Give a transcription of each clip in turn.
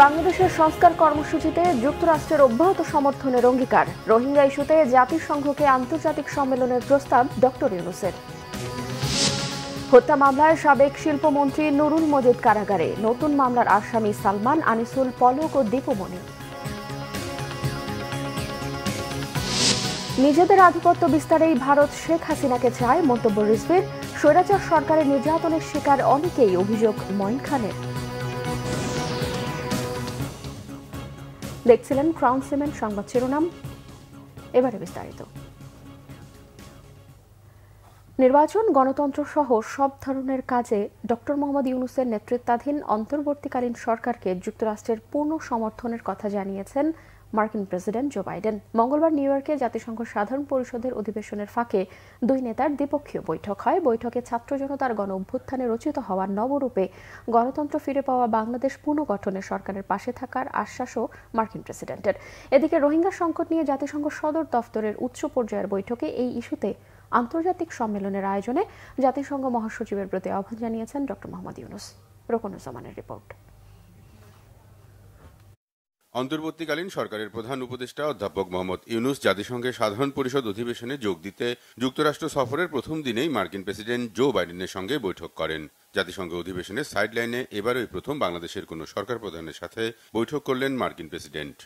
বাংলাদেশের সংস্কার কর্মসূচিতে যুক্তরাষ্ট্রের অব্যাহত সমর্থনের অঙ্গীকার। রোহিঙ্গা ইস্যুতে জাতিসংঘকে আন্তর্জাতিক সম্মেলনের প্রস্তাব ডক্টর ইউনূসের। হত্যা মামলায় সাবেক শিল্পমন্ত্রী নুরুল মজিদ কারাগারে, নতুন মামলার আসামি সালমান, আনিসুল, পলক ও দীপুমণি। নিজেদের আধিপত্য বিস্তারেই ভারত শেখ হাসিনাকে চায়, মন্তব্য রিজভির। স্বৈরাচার সরকারের নির্যাতনের শিকার অনেকেই, অভিযোগ মঈন খানের। দেখছিলেন ক্রাউন সিমেন্ট সংবাদ শিরোনাম, এবারে বিস্তারিত। নির্বাচন, গণতন্ত্র সহ সব ধরনের কাজে ডক্টর মোহাম্মদ ইউনূসের নেতৃত্বাধীন অন্তর্বর্তীকালীন সরকারকে যুক্তরাষ্ট্রের পূর্ণ সমর্থনের কথা জানিয়েছেন মার্কিন প্রেসিডেন্ট জো বাইডেন। মঙ্গলবার নিউ ইয়র্কে জাতিসংঘ সাধারণ পরিষদের অধিবেশনের ফাঁকে দুই নেতার দ্বিপক্ষীয় বৈঠক হয়। বৈঠকে ছাত্র জনতার গণ অভ্যুত্থানে রচিত হওয়া নবরূপে গণতন্ত্র ফিরে পাওয়া বাংলাদেশ পুনর্গঠনে সরকারের পাশে থাকার আশ্বাসও মার্কিন প্রেসিডেন্টের। এদিকে রোহিঙ্গা সংকট নিয়ে জাতিসংঘ সদর দফতরের উচ্চ পর্যায়ের বৈঠকে এই ইস্যুতে আন্তর্জাতিক সম্মেলনের আয়োজনে জাতিসংঘ মহাসচিবের প্রতি আহ্বান জানিয়েছেন ডক্টর মোহাম্মদ ইউনূস। রোকনুজ্জামানের রিপোর্ট। অন্তর্বর্তীকালীন সরকারের প্রধান উপদেষ্টা অধ্যাপক মোহাম্মদ ইউনূস জাতিসংঘের সাধারণ পরিষদ অধিবেশনে যোগ দিতে যুক্তরাষ্ট্র সফরের প্রথম দিনেই মার্কিন প্রেসিডেন্ট জো বাইডেনের সঙ্গে বৈঠক করেন। জাতিসংঘ অধিবেশনের সাইডলাইনে এবারই প্রথম বাংলাদেশের কোনো সরকার প্রধানের সাথে বৈঠক করলেন মার্কিন প্রেসিডেন্ট।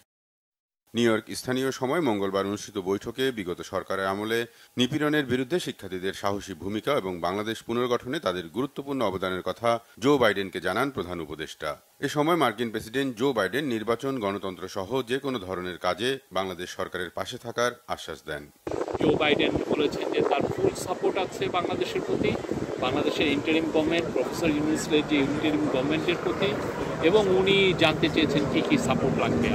নিউ ইয়র্ক স্থানীয় সময় মঙ্গলবার অনুষ্ঠিত বৈঠকে বিগত সরকারের আমলে নিপীড়নের বিরুদ্ধে শিক্ষার্থীদের সাহসী ভূমিকা এবং বাংলাদেশ পুনর্গঠনে তাদের গুরুত্বপূর্ণ অবদানের কথা জো বাইডেনকে জানান প্রধান উপদেষ্টা। এ সময় মার্কিন প্রেসিডেন্ট জো বাইডেন নির্বাচন, গণতন্ত্র সহ যে কোনো ধরনের কাজে বাংলাদেশ সরকারের পাশে থাকার আশ্বাস দেন। জো বাইডেন বলেছেন যে তার ফুল সাপোর্ট আছে বাংলাদেশের প্রতি, বাংলাদেশের ইন্টারিম গভর্নমেন্ট, প্রফেসর ইউনূসের যে ইন্টারিম গভর্নমেন্টের প্রতি, এবং উনি জানতে চেয়েছেন কি কি সাপোর্ট লাগবে।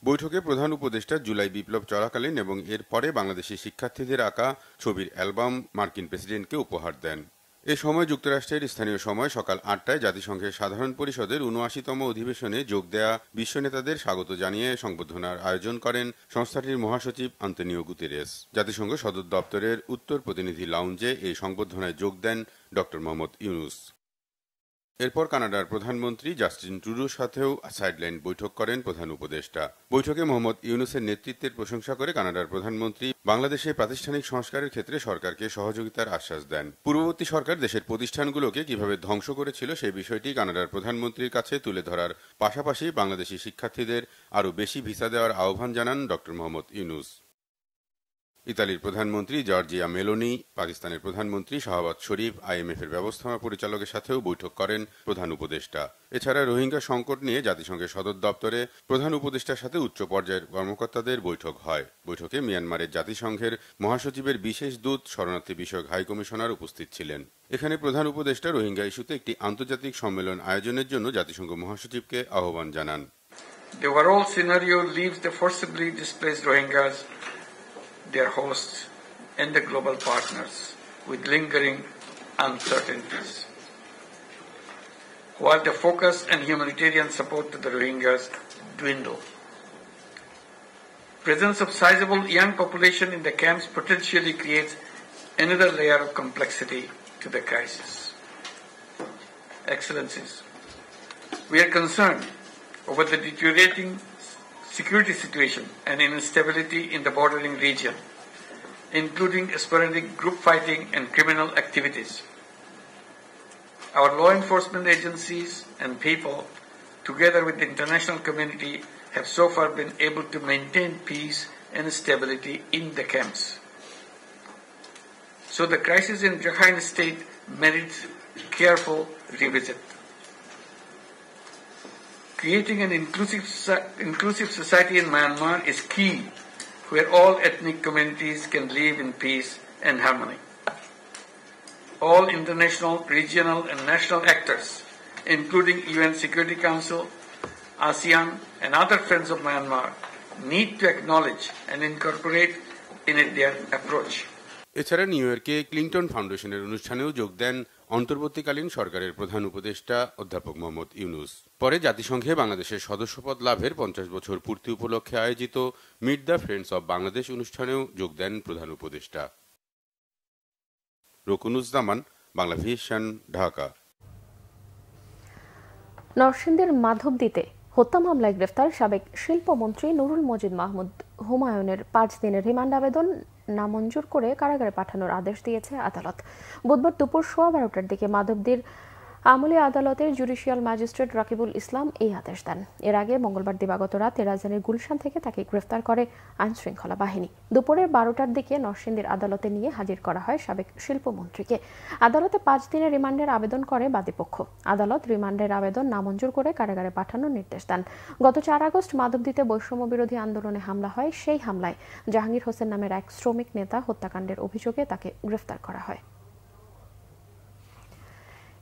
বৈঠকে প্রধান উপদেষ্টা জুলাই বিপ্লব চলাকালীন এবং এর পরে বাংলাদেশি শিক্ষার্থীদের আঁকা ছবির অ্যালবাম মার্কিন প্রেসিডেন্টকে উপহার দেন। এ সময় যুক্তরাষ্ট্রের স্থানীয় সময় সকাল ৮টায় জাতিসংঘের সাধারণ পরিষদের ৭৯তম অধিবেশনে যোগ দেয়া বিশ্ব নেতাদের স্বাগত জানিয়ে সংবর্ধনার আয়োজন করেন সংস্থাটির মহাসচিব আন্তোনিও গুতেরেস। জাতিসংঘ সদর দপ্তরের উত্তর প্রতিনিধি লাউঞ্জে এই সংবর্ধনায় যোগ দেন ডক্টর মোহাম্মদ ইউনূস। এরপর কানাডার প্রধানমন্ত্রী জাস্টিন ট্রুডোর সাথেও সাইডলাইন বৈঠক করেন প্রধান উপদেষ্টা। বৈঠকে মোহাম্মদ ইউনূসের নেতৃত্বের প্রশংসা করে কানাডার প্রধানমন্ত্রী বাংলাদেশে প্রাতিষ্ঠানিক সংস্কারের ক্ষেত্রে সরকারকে সহযোগিতার আশ্বাস দেন। পূর্ববর্তী সরকার দেশের প্রতিষ্ঠানগুলোকে কিভাবে ধ্বংস করেছিল সেই বিষয়টি কানাডার প্রধানমন্ত্রীর কাছে তুলে ধরার পাশাপাশি বাংলাদেশি শিক্ষার্থীদের আরও বেশি ভিসা দেওয়ার আহ্বান জানান ডক্টর মোহাম্মদ ইউনূস। ইতালির প্রধানমন্ত্রী জর্জিয়া মেলোনি, পাকিস্তানের প্রধানমন্ত্রী শাহবাজ শরীফ, IMF এর ব্যবস্থাপনা পরিচালকের সাথেও বৈঠক করেন প্রধান উপদেষ্টা। এছাড়া রোহিঙ্গা সংকট নিয়ে জাতিসংঘের সদর দপ্তরে প্রধান উপদেষ্টার সাথে উচ্চ পর্যায়ের কর্মকর্তাদের বৈঠক হয়। বৈঠকে মিয়ানমারের জাতিসংঘের মহাসচিবের বিশেষ দূত, শরণার্থী বিষয়ক হাই কমিশনার উপস্থিত ছিলেন। এখানে প্রধান উপদেষ্টা রোহিঙ্গা ইস্যুতে একটি আন্তর্জাতিক সম্মেলন আয়োজনের জন্য জাতিসংঘ মহাসচিবকে আহ্বান জানান। The overall scenario leaves the forcibly displaced Rohingyas, their hosts, and the global partners with lingering uncertainties. While the focus and humanitarian support to the Rohingyas dwindle, presence of sizable young population in the camps potentially creates another layer of complexity to the crisis. Excellencies, we are concerned over the deteriorating security situation and instability in the bordering region, including sporadic group fighting and criminal activities. Our law enforcement agencies and people, together with the international community, have so far been able to maintain peace and stability in the camps. So the crisis in Rakhine State merits careful revisit. Creating an inclusive society in Myanmar is key, where all ethnic communities can live in peace and harmony. All international, regional and national actors, including UN Security Council, ASEAN and other friends of Myanmar, need to acknowledge and incorporate in it their approach. এছাড়া new ইয়র্কে Clinton ফাউন্ডেশনের অনুষ্ঠানেও যোগ দেন অন্তর্বর্তীকালীন সরকারের প্রধান উপদেষ্টা অধ্যাপক মোহাম্মদ ইউনূস। পরে জাতিসংঘে বাংলাদেশের সদস্যপদ লাভের 50 বছর পূর্তি উপলক্ষে আয়োজিত meet the friends of Bangladesh অনুষ্ঠানেও যোগ দেন প্রধান উপদেষ্টা। রোকনুজ্জামান, বাংলা ভিশন, ঢাকা। নরসিংদীর মাধবদীতে হত্যা মামলায় গ্রেফতার সাবেক শিল্পমন্ত্রী নুরুল মজিদ মাহমুদ হুমায়ুনের 5 দিনের রিমান্ড আবেদন নামঞ্জুর করে কারাগারে পাঠানোর আদেশ দিয়েছে আদালত। বুধবার দুপুর 12:15টার দিকে মাধবদীর আমলি আদালতের জুডিশিয়াল ম্যাজিস্ট্রেট রাকিবুল ইসলাম এই আদেশ দেন। এর আগে মঙ্গলবার দিবাগত রাতে রাজধানীর গুলশান থেকে তাকে গ্রেফতার করে আইন শৃঙ্খলা বাহিনী। দুপুরে 12টার দিকে নরসিংদীর আদালতে নিয়ে হাজির করা হয় সাবেক শিল্পমন্ত্রীকে। আদালতে 5 দিনের রিমান্ডের আবেদন করে বাদীপক্ষ। আদালত রিমান্ডের আবেদন নামঞ্জুর করে কারাগারে পাঠানোর নির্দেশ দেন। গত 4 আগস্ট মাধবদীতে বৈষম্য বিরোধী আন্দোলনে হামলা হয়। সেই হামলায় জাহাঙ্গীর হোসেন নামের এক শ্রমিক নেতা হত্যাকাণ্ডের অভিযোগে তাকে গ্রেফতার করা হয়।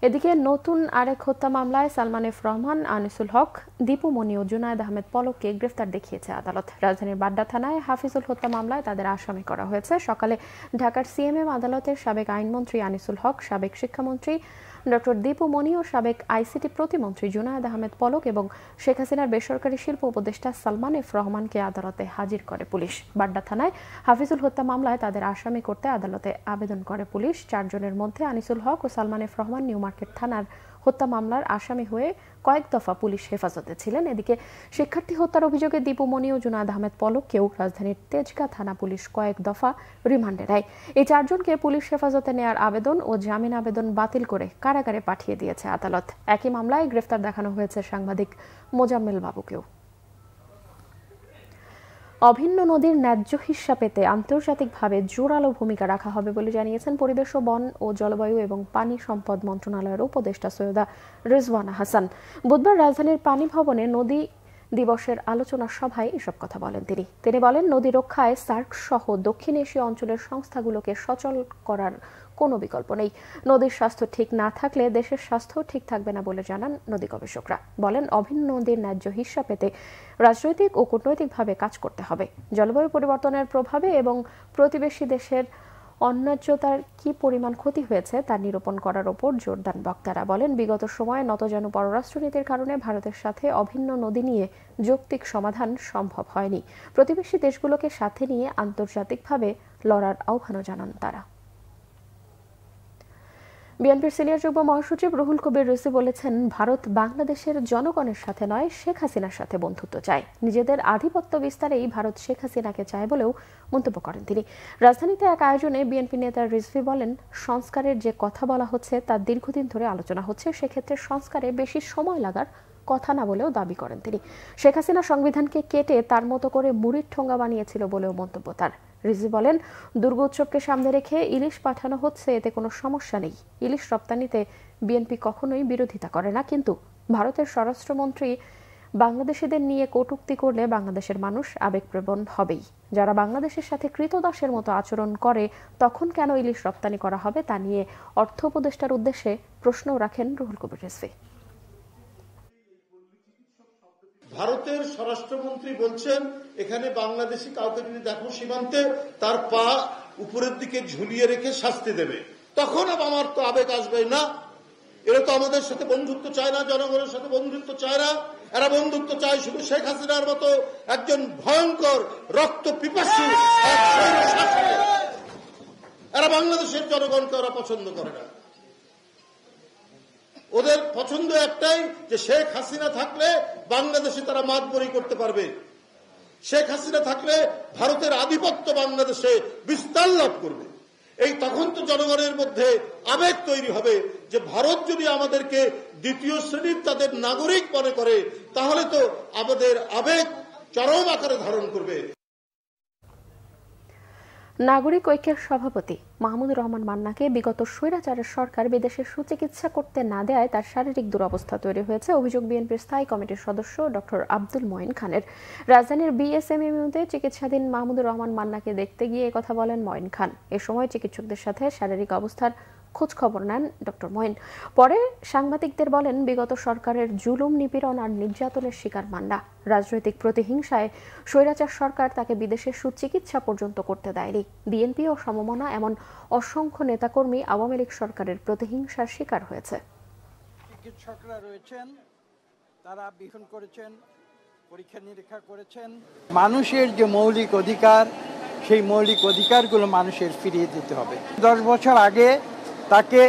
এদিকে নতুন আরেক হত্যা মামলায় সালমান এফ রহমান, আনিসুল হক, দীপু মনি ও জুনায়েদ আহমেদ পলককে গ্রেফতার দেখিয়েছে আদালত। রাজধানীর বাড্ডা থানায় হাফিজুল হত্যা মামলায় তাদের আসামি করা হয়েছে। সকালে ঢাকার সিএমএম আদালতের সাবেক আইনমন্ত্রী আনিসুল হক, সাবেক শিক্ষামন্ত্রী ডক্টর দীপু মনি ও সাবেক আইসিটি প্রতিমন্ত্রী জুনায়েদ আহমেদ পলক এবং শেখ হাসিনার বেসরকারি শিল্প উপদেষ্টা সালমান এফ রহমানকে আদালতে হাজির করে পুলিশ। বাড্ডা থানায় হাফিজুল হত্যা মামলায় তাদের আসামি করতে আদালতে আবেদন করে পুলিশ। 4 জনের মধ্যে আনিসুল হক ও Salman F Rahman new market থানার হত্যা মামলার আসামি হয়ে কয়েক দফা পুলিশ হেফাজতে ছিলেন। এদিকে শিক্ষার্থী হত্যার অভিযোগে দীপু মনি ও জুনায়েদ আহমেদ পলককেও রাজধানীর তেজগাঁ থানা পুলিশ কয়েক দফা রিমান্ডে নেয়। এই 4 জনকে পুলিশ হেফাজতে নেয়ার আবেদন ও জামিন আবেদন বাতিল করে কারাগারে পাঠিয়ে দিয়েছে আদালত। একই মামলায় গ্রেফতার দেখানো হয়েছে সাংবাদিক মোজাম্মেল বাবুকেও। অভিন্ন নদীর ন্যায্য হিস্যা পেতে আন্তর্জাতিকভাবে জোরালো ভূমিকা রাখা হবে বলে জানিয়েছেন পরিবেশ ও বন ও জলবায়ু এবং পানি সম্পদ মন্ত্রণালয়ের উপদেষ্টা সৈয়দা রিজওয়ানা হাসান। বুধবার রাজধানীর পানি ভবনে নদী দিবসের আলোচনা সভায় এসব কথা বলেন তিনি বলেন, নদী রক্ষায় সার্ক সহ দক্ষিণ এশীয় অঞ্চলের সংস্থাগুলোকে সচল করার কোনো বিকল্প নেই। নদীর স্বাস্থ্য ঠিক না থাকলে দেশের স্বাস্থ্য ঠিক থাকবে না বলে জানান নদী গবেষকরা। বলেন, অভিন্ন নদীর ন্যায্য হিস্যা পেতে রাজনৈতিক ও কূটনৈতিকভাবে কাজ করতে হবে। জলবায়ু পরিবর্তনের প্রভাবে এবং প্রতিবেশী দেশের অন্যায্যতার কি পরিমাণ ক্ষতি হয়েছে তা নিরূপণ করার ওপর জোর দেন বক্তারা। বলেন, বিগত সময়ে নতজানু পররাষ্ট্রনীতির কারণে ভারতের সাথে অভিন্ন নদী নিয়ে যৌক্তিক সমাধান সম্ভব হয়নি। প্রতিবেশী দেশগুলোকে সাথে নিয়ে আন্তর্জাতিকভাবে লড়ার আহ্বানও জানান তারা। বিএনপির সিনিয়র যুগ্ম মহাসচিব রুহুল কবির রিজভী বলেছেন, ভারত বাংলাদেশের জনগণের সাথে নয়, শেখ হাসিনার সাথে বন্ধুত্ব চায়। নিজেদের আধিপত্য বিস্তারেই ভারত শেখ হাসিনাকে চায় বলেও মন্তব্য করেন তিনি। রাজধানীতে এক আয়োজনে বিএনপি নেতা রিজভী বলেন, সংস্কারের যে কথা বলা হচ্ছে তা দীর্ঘদিন ধরে আলোচনা হচ্ছে। সেক্ষেত্রে সংস্কারে বেশি সময় লাগার কথা না বলেও দাবি করেন তিনি। শেখ হাসিনা সংবিধানকে কেটে তার মতো করে মুড়ির ঠোঙ্গা বানিয়েছিল বলেও মন্তব্য তার। রিজভী বলেন, দুর্গোৎসবকে সামনে রেখে ইলিশ পাঠানো হচ্ছে, এতে কোনো সমস্যা নেই। ইলিশ রপ্তানিতে বিএনপি কখনোই বিরোধিতা করে না, কিন্তু ভারতের স্বরাষ্ট্রমন্ত্রী বাংলাদেশিদের নিয়ে কটূক্তি করলে বাংলাদেশের মানুষ আবেগপ্রবণ হবেই। যারা বাংলাদেশের সাথে কৃতদাসের মতো আচরণ করে তখন কেন ইলিশ রপ্তানি করা হবে তা নিয়ে অর্থ উপদেষ্টার উদ্দেশ্যে প্রশ্নও রাখেন রুহুল কবির রিজভী। ভারতের স্বরাষ্ট্রমন্ত্রী বলছেন, এখানে বাংলাদেশি কাউকে যদি দেখো সীমান্তে, তার পা উপরের দিকে ঝুলিয়ে রেখে শাস্তি দেবে। তখন আমার তো আবেগ আসবে না। এরা তো আমাদের সাথে বন্ধুত্ব চায় না, জনগণের সাথে বন্ধুত্ব চায় না। এরা বন্ধুত্ব চায় শুধু শেখ হাসিনার মতো একজন ভয়ঙ্কর রক্ত পিপাসু। এরা বাংলাদেশের জনগণকে ওরা পছন্দ করে না। ওদের পছন্দ একটাই, যে শেখ হাসিনা থাকলে বাংলাদেশে তারা মাতবরি করতে পারবে। শেখ হাসিনা থাকলে ভারতের আধিপত্য বাংলাদেশে বিস্তার লাভ করবে। এই তখন তো জনগণের মধ্যে আবেগ তৈরি হবে যে ভারত যদি আমাদেরকে দ্বিতীয় শ্রেণীর তাদের নাগরিক মনে করে, তাহলে তো আমাদের আবেগ চরম আকারে ধারণ করবে। নাগরিক ঐক্যের সভাপতি মাহমুদুর রহমান মান্নাকে বিগত স্বৈরাচারের সরকার বিদেশে সুচিকিৎসা করতে না দেওয়ায় তার শারীরিক দুরবস্থা তৈরি হয়েছে, অভিযোগ বিএনপির স্থায়ী কমিটির সদস্য ডক্টর আব্দুল মঈন খানের। রাজধানীর বিএসএমইউতে চিকিৎসাধীন মাহমুদুর রহমান মান্নাকে দেখতে গিয়ে কথা বলেন মঈন খান। এ সময় চিকিৎসকদের সাথে শারীরিক অবস্থার খোঁজ খবর নেন ডক্টর মঈন। পরে সাংবাদিকদের বলেন, বিগত সরকারের জুলুম, নিপীড়ন আর নির্যাতনের শিকার মান্না। রাজনৈতিক প্রতিহিংসায় স্বৈরাচার সরকার তাকে বিদেশে সুচিকিৎসা পর্যন্ত করতে দেয়নি। বিএনপি ও সমমনা এমন অসংখ্য নেতাকর্মী আওয়ামী লীগ সরকারের প্রতিহিংসার শিকার হয়েছে। চিকিৎসকরা রয়েছেন, তারা বিহন করেছেন, পরীক্ষা নিরীক্ষা করেছেন। মানুষের যে মৌলিক অধিকার, সেই মৌলিক অধিকারগুলো মানুষের ফিরিয়ে দিতে হবে। 10 বছর আগে তাকে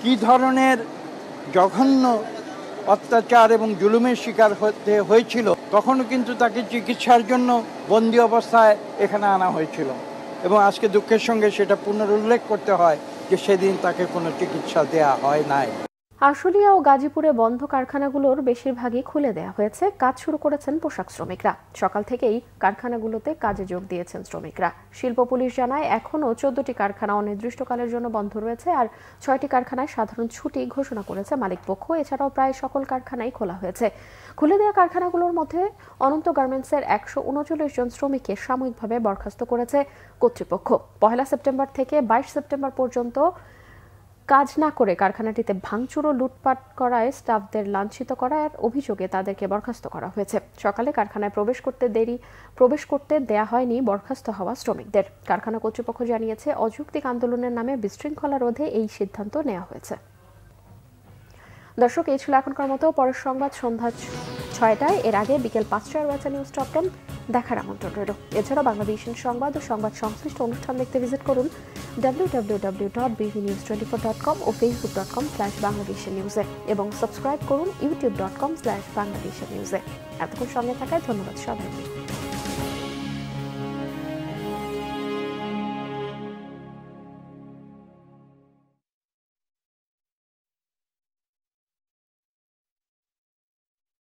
কি ধরনের জঘন্য অত্যাচার এবং জুলুমের শিকার হতে হয়েছিল, তখনও কিন্তু তাকে চিকিৎসার জন্য বন্দী অবস্থায় এখানে আনা হয়েছিল। এবং আজকে দুঃখের সঙ্গে সেটা পুনরুল্লেখ করতে হয় যে সেদিন তাকে কোনো চিকিৎসা দেয়া হয় নাই। আশুলিয়া ও গাজীপুরে বন্ধ কারখানাগুলোর বেশিরভাগই খুলে দেওয়া হয়েছে। কাজ শুরু করেছেন পোশাক শ্রমিকরা। সকাল থেকেই কারখানাগুলোতে কাজে যোগ দিয়েছেন শ্রমিকরা। শিল্প পুলিশ জানায় এখনও 14টি কারখানা অনির্দিষ্টকালের জন্য বন্ধ রয়েছে, আর 6টি কারখানায় সাধারণ ছুটি ঘোষণা করেছে মালিকপক্ষ। এছাড়াও প্রায় সকল কারখানাই খোলা হয়েছে। খুলে দেওয়া কারখানাগুলোর মধ্যে অনন্ত গার্মেন্টসের 139 জন শ্রমিককে সাময়িকভাবে বরখাস্ত করেছে কর্তৃপক্ষ। 1 সেপ্টেম্বর থেকে 22 সেপ্টেম্বর পর্যন্ত কাজ না করে কারখানাটিতে ভাঙচুর ও লুটপাট করায় স্টাফদের লাঞ্ছিত করার অভিযোগে তাদেরকে বরখাস্ত করা হয়েছে। সকালে কারখানায় প্রবেশ করতে দেয়া হয়নি বরখাস্ত হওয়া শ্রমিকদের। কারখানা কর্তৃপক্ষ জানিয়েছে অযৌক্তিক আন্দোলনের নামে বিশৃঙ্খলা রোধে এই সিদ্ধান্ত নেওয়া হয়েছে। দর্শক, এই ছিল এখনকার মতো। পরের সংবাদ সন্ধ্যা 6টায়। এর আগে বিকেল 5টায় রয়েছে নিউজ টপ 10 দেখার আমন্ত্রণ রইল। এছাড়াও বাংলাদেশের সংবাদ ও সংবাদ সংশ্লিষ্ট অনুষ্ঠান দেখতে ভিজিট করুন www.bvnews24.com ও facebook.com/bangladeshinews এবং সাবস্ক্রাইব করুন youtube.com/bangladeshinews। এতক্ষণ সঙ্গে থাকায় ধন্যবাদ সবাইকে।